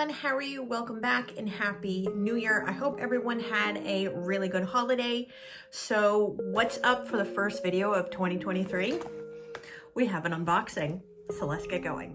everyone, how are you? Welcome back and happy new year. I hope everyone had a really good holiday. So what's up for the first video of 2023? We have an unboxing, so let's get going.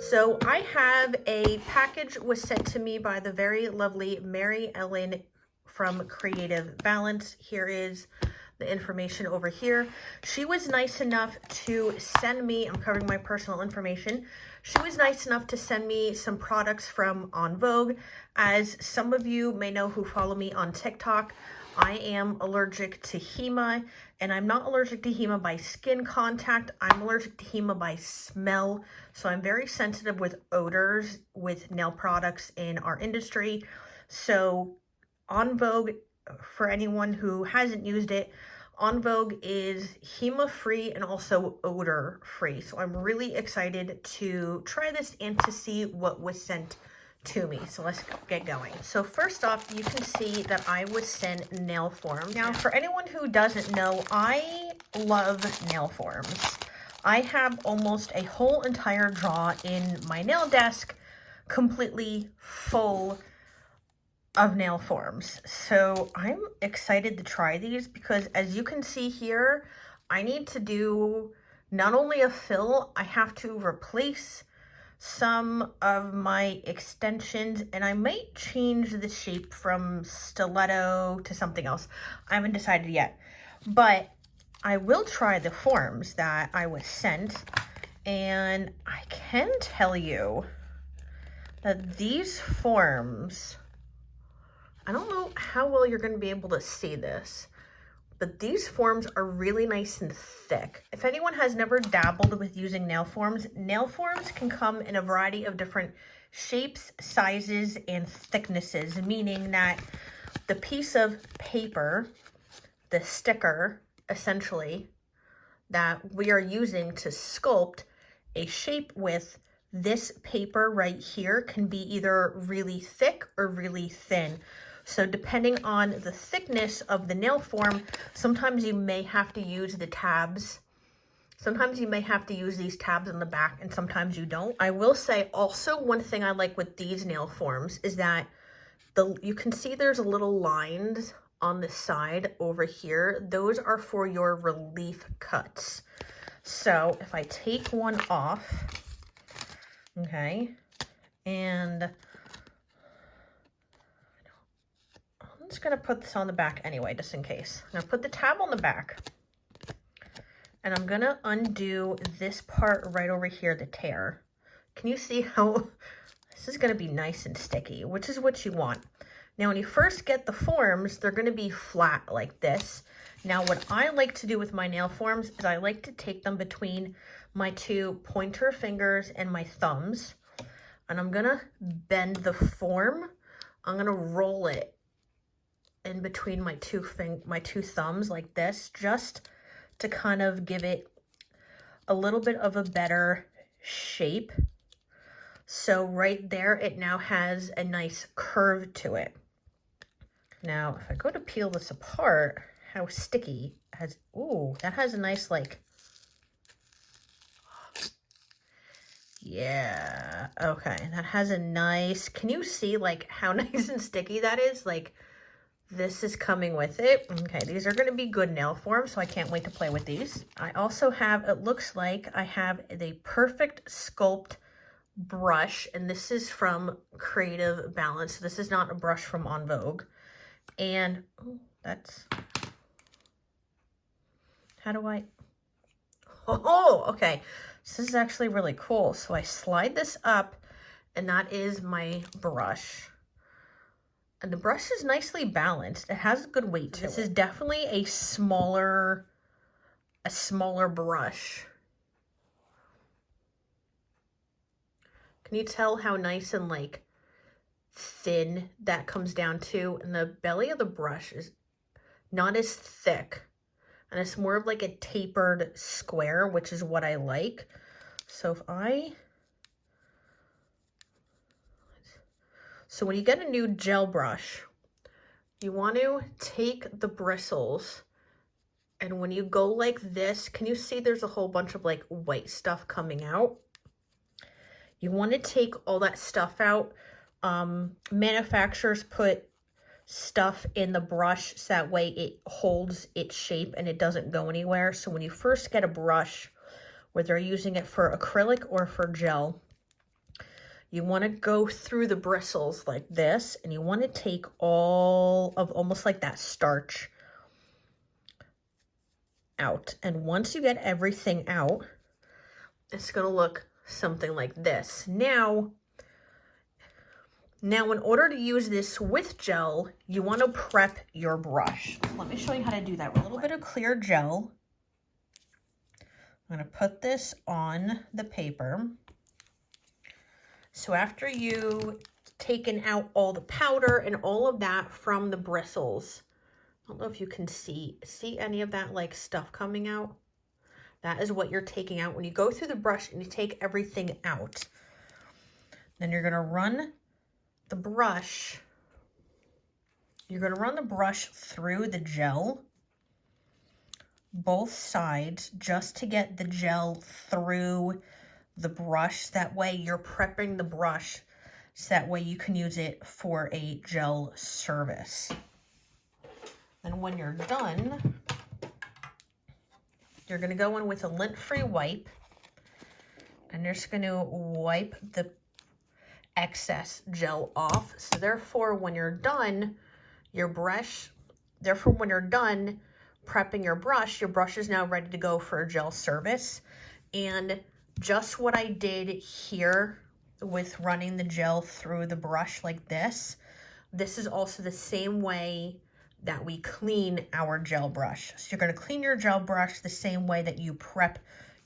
So I have a package was sent to me by the very lovely Mary Ellen from Creative Balance. Here is the information over here. She was nice enough to send me, I'm covering my personal information. She was nice enough to send me some products from EnVogue. As some of you may know who follow me on TikTok, I am allergic to HEMA, and I'm not allergic to HEMA by skin contact. I'm allergic to HEMA by smell. So I'm very sensitive with odors with nail products in our industry. So EnVogue, for anyone who hasn't used it, EnVogue is HEMA-free and also odor-free. So I'm really excited to try this and to see what was sent to me. So let's get going. So first off, you can see that I was sent nail forms. Now, for anyone who doesn't know, I love nail forms. I have almost a whole entire drawer in my nail desk completely full of nail forms. So I'm excited to try these because as you can see here, I need to do not only a fill, I have to replace some of my extensions, and I might change the shape from stiletto to something else. I haven't decided yet, but I will try the forms that I was sent, and I can tell you that these forms, I don't know how well you're going to be able to see this, but these forms are really nice and thick. If anyone has never dabbled with using nail forms can come in a variety of different shapes, sizes, and thicknesses, meaning that the piece of paper, the sticker, essentially, that we are using to sculpt a shape with this paper right here can be either really thick or really thin. So depending on the thickness of the nail form, sometimes you may have to use the tabs. Sometimes you may have to use these tabs on the back, and sometimes you don't. I will say also one thing I like with these nail forms is that you can see there's little lines on the side over here. Those are for your relief cuts. So if I take one off, okay, and I'm just going to put this on the back anyway, just in case. I'm going to put the tab on the back, and I'm going to undo this part right over here, the tear. Can you see how this is going to be nice and sticky, which is what you want. Now, when you first get the forms, they're going to be flat like this. Now, what I like to do with my nail forms is I like to take them between my two pointer fingers and my thumbs, and I'm going to bend the form. I'm going to roll it in between my two thumbs like this, just to kind of give it a little bit of a better shape. So right there, it now has a nice curve to it. Now, if I go to peel this apart, how sticky has, ooh, that has a nice, like, yeah, okay, that has a nice, can you see, like, how nice and sticky that is? Like, this is coming with it. Okay, these are going to be good nail forms, so I can't wait to play with these. I also have, it looks like I have the Perfect Sculpt brush, and this is from Creative Balance. This is not a brush from EnVogue. And oh, that's, how do I, oh, okay. This is actually really cool. So I slide this up, and that is my brush. And the brush is nicely balanced. It has a good weight to it. This is definitely a smaller brush. Can you tell how nice and like thin that comes down to? And the belly of the brush is not as thick. And it's more of like a tapered square, which is what I like. So so when you get a new gel brush, you want to take the bristles And when you go like this, can you see there's a whole bunch of like white stuff coming out? You want to take all that stuff out. Manufacturers put stuff in the brush so that way it holds its shape and it doesn't go anywhere. So when you first get a brush, whether you're using it for acrylic or for gel, you want to go through the bristles like this, and you want to take all of almost like that starch out. And once you get everything out, it's going to look something like this. Now, in order to use this with gel, you want to prep your brush. So let me show you how to do that. With a little bit of clear gel, I'm going to put this on the paper. So after you've taken out all the powder and all of that from the bristles, I don't know if you can see any of that like stuff coming out. That is what you're taking out. When you go through the brush and you take everything out, then you're going to run the brush. You're going to run the brush through the gel, both sides, just to get the gel through the brush. That way you're prepping the brush so that way you can use it for a gel service. And when you're done, you're going to go in with a lint-free wipe, and you're just going to wipe the excess gel off. So therefore, when you're done, when you're done prepping your brush is now ready to go for a gel service. And just what I did here with running the gel through the brush like this is also the same way that we clean our gel brush. So you're going to clean your gel brush the same way that you prep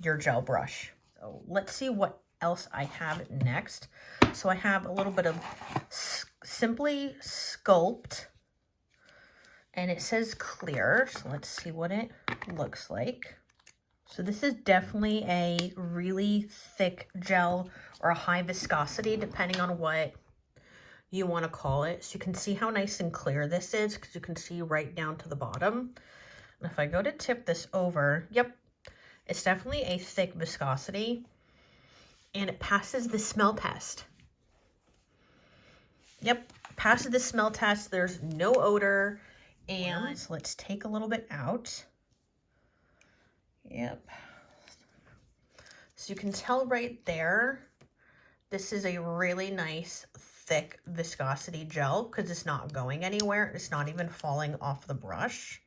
your gel brush. So let's see what else I have next. So I have a little bit of Simply Sculpt, and it says clear. So let's see what it looks like. So this is definitely a really thick gel or a high viscosity, depending on what you want to call it. So you can see how nice and clear this is, because you can see right down to the bottom. And if I go to tip this over, yep, it's definitely a thick viscosity, and it passes the smell test. Yep, passes the smell test. There's no odor. And so let's take a little bit out. Yep. So you can tell right there, this is a really nice thick viscosity gel because it's not going anywhere. It's not even falling off the brush.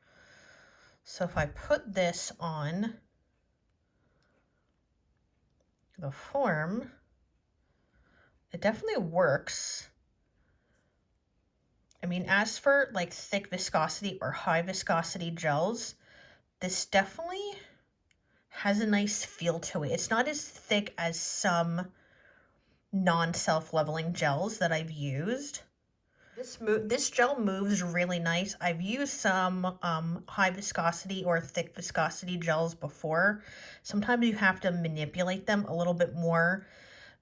So if I put this on the form, it definitely works. I mean, as for like thick viscosity or high viscosity gels, this definitely has a nice feel to it. It's not as thick as some non-self-leveling gels that I've used. This gel moves really nice. I've used some high viscosity or thick viscosity gels before. Sometimes you have to manipulate them a little bit more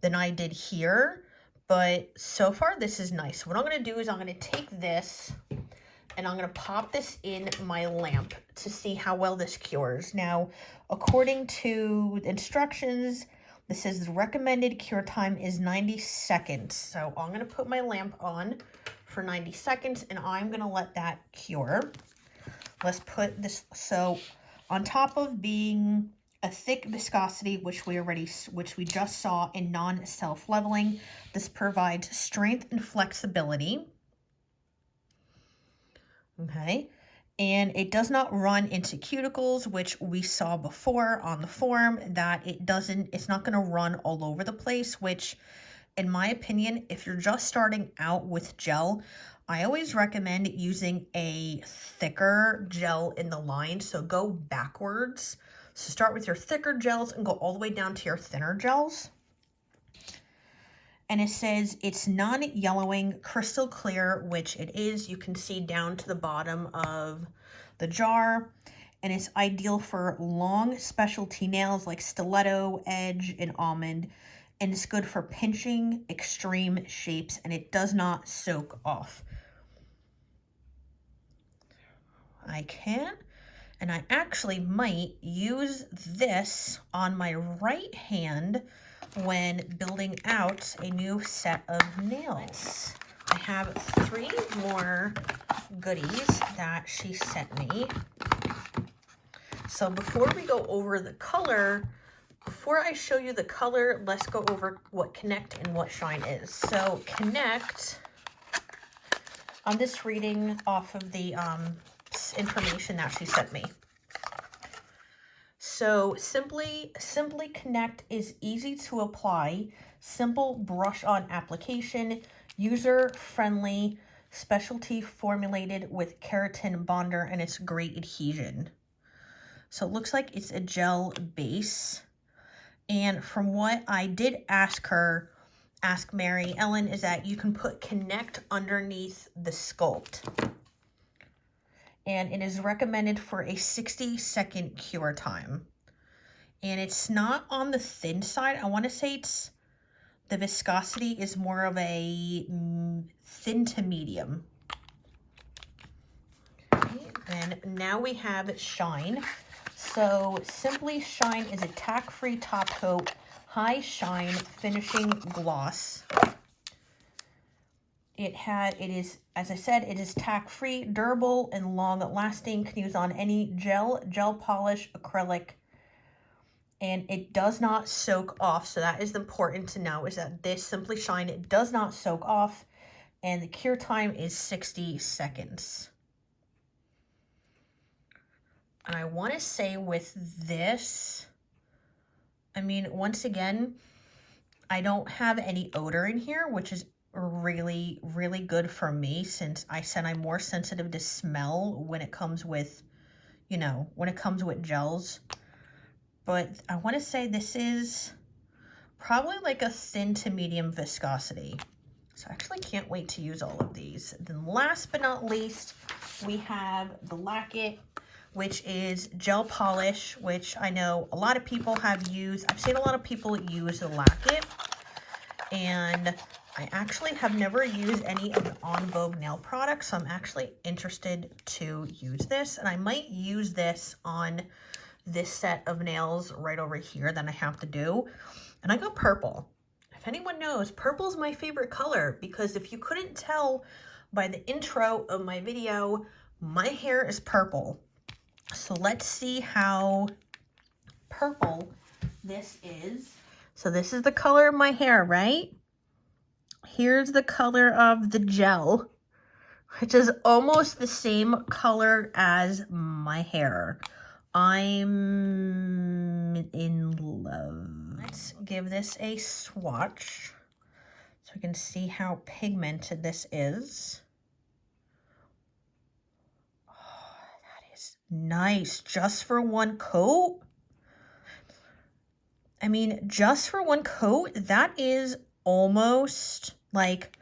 than I did here, but so far this is nice. What I'm going to do is I'm going to take this and I'm going to pop this in my lamp to see how well this cures. Now, according to the instructions, this says the recommended cure time is 90 seconds. So I'm going to put my lamp on for 90 seconds and I'm going to let that cure. Let's put this, so on top of being a thick viscosity, which we just saw in non-self-leveling, this provides strength and flexibility. Okay, and it does not run into cuticles, which we saw before on the form, that it's not going to run all over the place, which in my opinion, if you're just starting out with gel, I always recommend using a thicker gel in the line. So go backwards. So start with your thicker gels and go all the way down to your thinner gels. And it says it's non-yellowing, crystal clear, which it is. You can see down to the bottom of the jar. And it's ideal for long specialty nails like stiletto, edge, and almond. And it's good for pinching extreme shapes, and it does not soak off. And I actually might use this on my right hand when building out a new set of nails. I have 3 more goodies that she sent me. So before we go over the color, before I show you the color, let's go over what Connect and what Shine is. So Connect, I'm just reading off of the information that she sent me. So Simply Connect is easy to apply, simple brush-on application, user-friendly, specialty formulated with keratin bonder, and it's great adhesion. So it looks like it's a gel base. And from what I did ask Mary Ellen, is that you can put Connect underneath the Sculpt. And it is recommended for a 60-second cure time. And it's not on the thin side. I want to say the viscosity is more of a thin to medium. Okay, and now we have Shine. So Simply Shine is a tack-free top coat, high shine finishing gloss. It is, as I said, it is tack-free, durable, and long-lasting. Can use on any gel polish, acrylic, and it does not soak off. So that is important to know, is that this Simply Shine, it does not soak off, and the cure time is 60 seconds. And I want to say with this, I mean, once again, I don't have any odor in here, which is really, really good for me, since I said I'm more sensitive to smell when it comes with, you know, when it comes with gels. But I want to say this is probably like a thin to medium viscosity. So I actually can't wait to use all of these. Then last but not least, we have the Lacket, which is gel polish, which I know a lot of people have used. I've seen a lot of people use the Lacket, and I actually have never used any of the EnVogue nail products, so I'm actually interested to use this. And I might use this on this set of nails right over here that I have to do. And I got purple. If anyone knows, purple is my favorite color, because if you couldn't tell by the intro of my video, my hair is purple. So let's see how purple this is. So this is the color of my hair, right? Here's the color of the gel, which is almost the same color as my hair. I'm in love. Let's give this a swatch so we can see how pigmented this is. Oh, that is nice. Just for one coat? I mean, just for one coat, that is almost like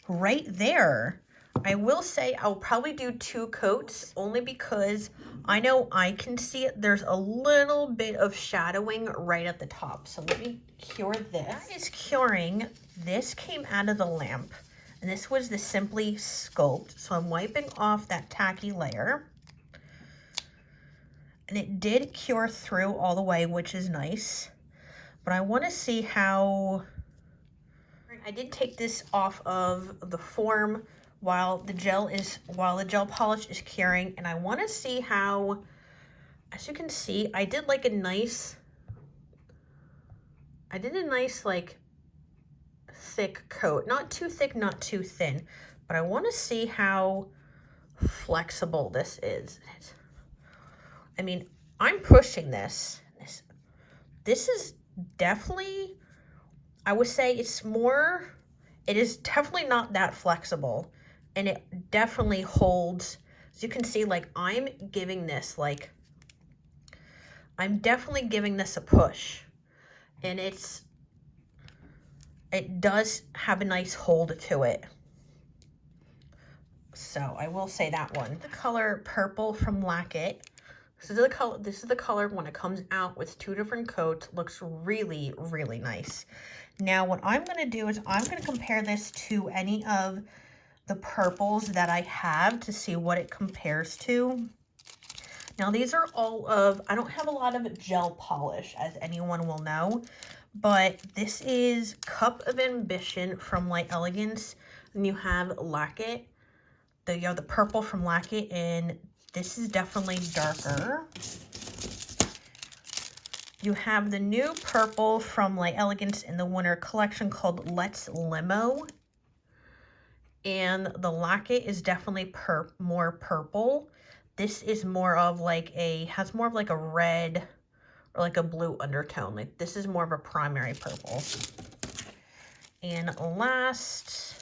right there. I will say I'll probably do 2 coats, only because I know I can see it. There's a little bit of shadowing right at the top. So let me cure this. That is curing. This came out of the lamp, and this was the Simply Sculpt. So I'm wiping off that tacky layer. And it did cure through all the way, which is nice. But I want to see how... I did take this off of the form while the gel polish is curing, and I want to see how, as you can see, I did a nice like thick coat, not too thick, not too thin, but I want to see how flexible this is. I mean, I'm pushing this. This is definitely, I would say it is definitely not that flexible, and it definitely holds. As you can see, like, I'm definitely giving this a push, and it does have a nice hold to it. So I will say that one. The color Purple from Lacket. This is the color when it comes out with 2 different coats. Looks really, really nice. Now, what I'm going to do is I'm going to compare this to any of the purples that I have to see what it compares to. Now these are all of, I don't have a lot of gel polish, as anyone will know, but this is Cup of Ambition from Light Elegance. And you have Lack It. You have the purple from Lack It, and this is definitely darker. You have the new purple from Light Elegance in the winter collection called Let's Limo. And the Lack It is definitely more purple. This is more of like has more of like a red or like a blue undertone. Like this is more of a primary purple. And last,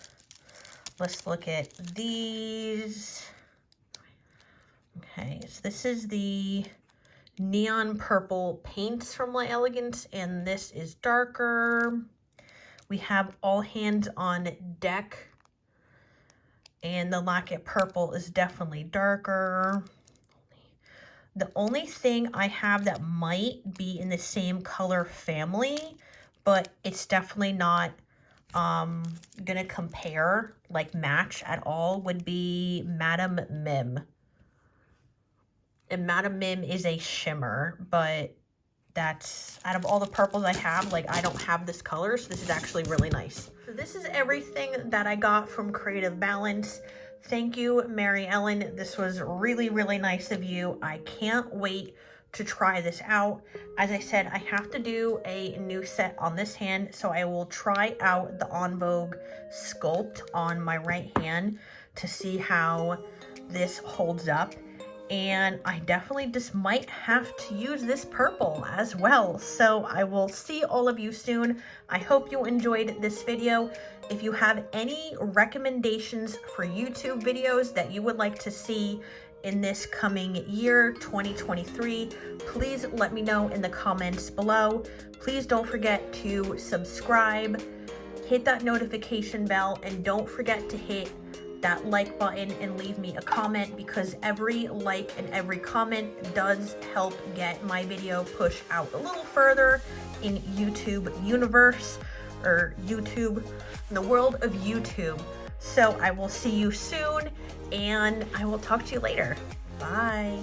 let's look at these. Okay, so this is the neon purple paints from Light Elegance, and this is darker. We have All Hands on Deck, and the Lack It purple is definitely darker. The only thing I have that might be in the same color family, but it's definitely not gonna compare, like match at all, would be Madame Mim. And Madame Mim is a shimmer, but that's, out of all the purples I have, like I don't have this color, so this is actually really nice. So this is everything that I got from Creative Balance. Thank you, Mary Ellen. This was really, really nice of you. I can't wait to try this out. As I said, I have to do a new set on this hand, so I will try out the EnVogue Sculpt on my right hand to see how this holds up. And I definitely just might have to use this purple as well. So I will see all of you soon. I hope you enjoyed this video. If you have any recommendations for YouTube videos that you would like to see in this coming year, 2023, please let me know in the comments below. Please don't forget to subscribe, hit that notification bell, and don't forget to hit that like button and leave me a comment, because every like and every comment does help get my video pushed out a little further in YouTube universe, or YouTube, in the world of YouTube. So I will see you soon, and I will talk to you later. Bye.